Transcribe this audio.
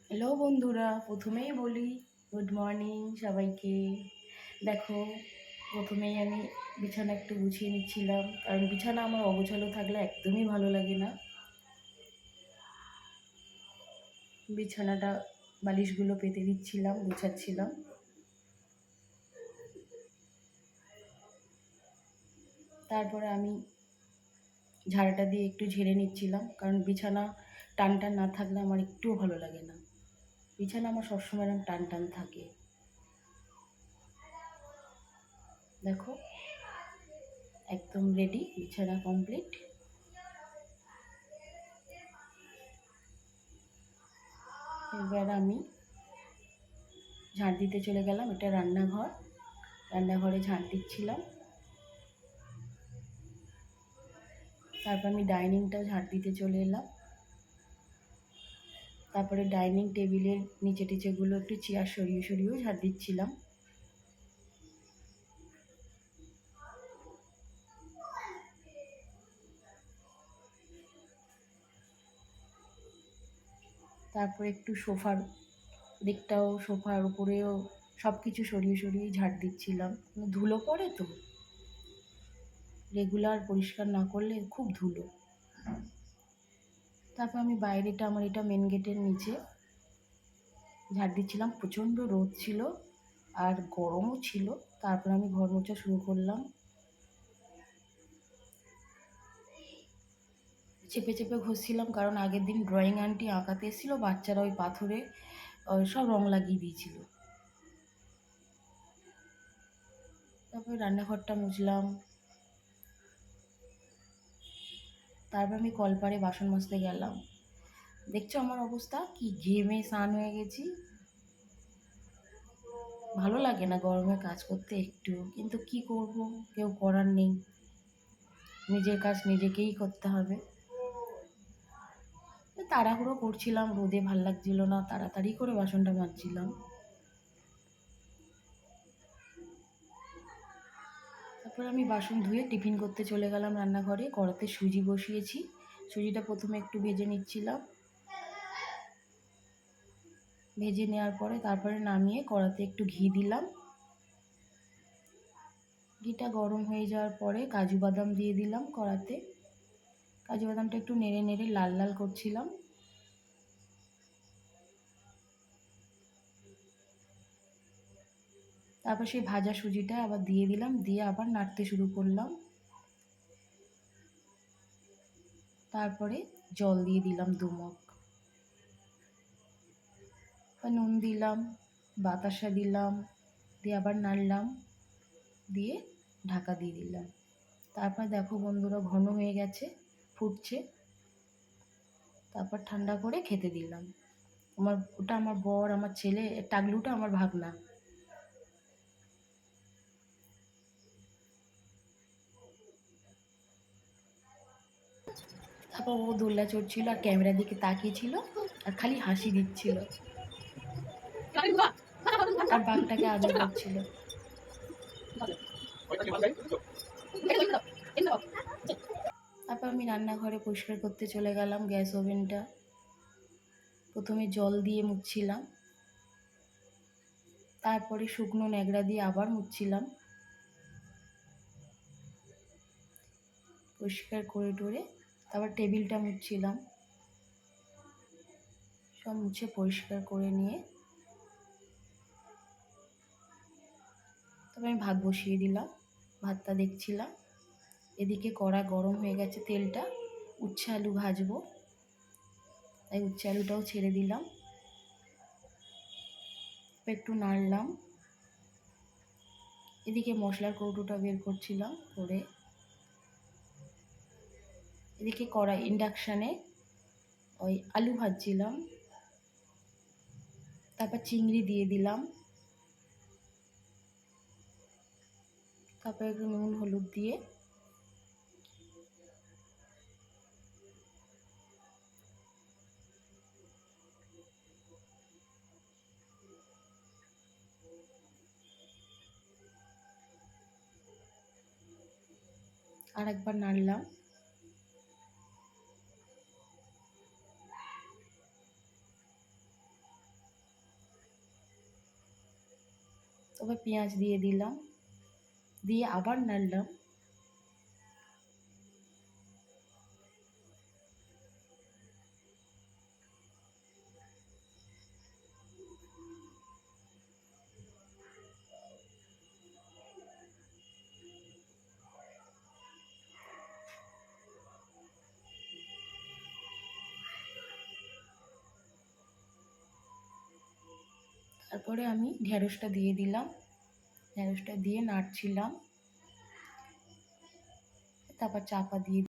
Hello বন্ধুরা, প্রথমেই বলি গুড মর্নিং সবাইকে। দেখো, প্রথমেই আমি বিছানা একটু গুছিয়ে নিচ্ছিলাম, কারণ বিছানা আমার অগোছালো থাকলে একদমই ভালো লাগে না। বিছানাটা বালিশগুলো পেতে দিচ্ছিলাম, গুছাচ্ছিলাম। তারপরে আমি ঝাড়াটা দিয়ে একটু ঝেড়ে নিচ্ছিলাম, কারণ বিছানা টান টান না থাকলে আমার একটুও ভালো লাগে না। বিছানা আমার সবসময় এরকম টান টান থাকে। দেখো, একদম রেডি, বিছানা কমপ্লিট। এবার আমি ঝাড় দিতে চলে গেলাম। এটা রান্নাঘর, রান্নাঘরে ঝাড় দিচ্ছিলাম। তারপর আমি ডাইনিংটাও ঝাড় দিতে চলে এলাম। তারপরে ডাইনিং টেবিলের নিচে টিচেগুলো একটু চেয়ার সরিয়ে সরিয়েও ঝাড় দিচ্ছিলাম। তারপরে একটু সোফার দিকটাও, সোফার উপরেও সব কিছু সরিয়ে সরিয়ে ঝাড় দিচ্ছিলাম। ধুলো পড়ে তো, রেগুলার পরিষ্কার না করলে খুব ধুলো। তারপর আমি বাইরেটা, আমার এটা মেন গেটের নিচে ঝাড় দিচ্ছিলাম। প্রচণ্ড রোদ ছিল আর গরমও ছিল। তারপর আমি ঘর মোছা শুরু করলাম। চেপে চেপে ঘষছিলাম, কারণ আগের দিন ড্রয়িং আন্টি আঁকাতে এসেছিলো, বাচ্চারা ওই পাথরে সব রং লাগিয়ে দিয়েছিল। তারপরে রান্নাঘরটা মুছলাম। তারপর আমি কলপারে বাসন মাজতে গেলাম। দেখছো আমার অবস্থা, কি ঘেমে স্নান হয়ে গেছি। ভালো লাগে না গরমে কাজ করতে একটু, কিন্তু কি করব, কেউ করার নেই। নিজের কাজ নিজেকেই করতে হবে। তাড়াহুড়ো করছিলাম, রোদে ভাল লাগছিল না, তাড়াতাড়ি করে বাসনটা মাজছিলাম। তারপর আমি বাসন ধুয়ে টিফিন করতে চলে গেলাম রান্নাঘরে। কড়াতে সুজি বসিয়েছি। সুজিটা প্রথমে একটু ভেজে নিচ্ছিলাম। ভেজে নেওয়ার পরে তারপরে নামিয়ে কড়াতে একটু ঘি দিলাম। ঘিটা গরম হয়ে যাওয়ার পরে কাজু বাদাম দিয়ে দিলাম কড়াতে। কাজু বাদামটা একটু নেড়ে নেড়ে লাল লাল করছিলাম। তারপর সেই ভাজা সুজিটা আবার দিয়ে দিলাম, দিয়ে আবার নাড়তে শুরু করলাম। তারপরে জল দিয়ে দিলাম 2 মগ। নুন দিলাম, বাতাসা দিলাম, দিয়ে আবার নাড়লাম, দিয়ে ঢাকা দিয়ে দিলাম। তারপর দেখো বন্ধুরা, ঘন হয়ে গেছে, ফুটছে। তারপর ঠান্ডা করে খেতে দিলাম। ওটা আমার বর, আমার ছেলে, টাগলুটা আমার ভাগনা। তারপর ও দোল্লা চড়ছিল আর ক্যামেরার দিকে তাকিয়েছিল আর খালি হাসি দিচ্ছিল আর বাঘটাকে আদর করছিল। তারপর আমি রান্নাঘরে পরিষ্কার করতে চলে গেলাম। গ্যাস ওভেনটা প্রথমে জল দিয়ে মুছছিলাম, তারপরে শুকনো ন্যাকড়া দিয়ে আবার মুছছিলাম। পরিষ্কার করে টরে তারপর টেবিলটা মুছছিলাম। সব মুছে পরিষ্কার করে নিয়ে তারপর আমি ভাত বসিয়ে দিলাম। ভাতটা দেখছিলাম। এদিকে কড়া গরম হয়ে গেছে, তেলটা উচ্ছে আলু ভাজবো, তাই উচ্ছে আলুটাও ছেড়ে দিলাম। একটু নাড়লাম। এদিকে মশলার কৌটোটা বের করছিলাম করে। এদিকে কড়াই ইন্ডাকশানে ওই আলু ভাজছিলাম। তারপর চিংড়ি দিয়ে দিলাম। তারপর একটু নুন হলুদ দিয়ে আর একবার নাড়লাম। তবে পেঁয়াজ দিয়ে দিলাম, দিয়ে আবার নাড়লাম। তারপরে আমি ঢ্যাঁড়সটা দিয়ে দিলাম, ঢ্যাঁড়সটা দিয়ে নাড়ছিলাম, তারপর চাপা দিয়ে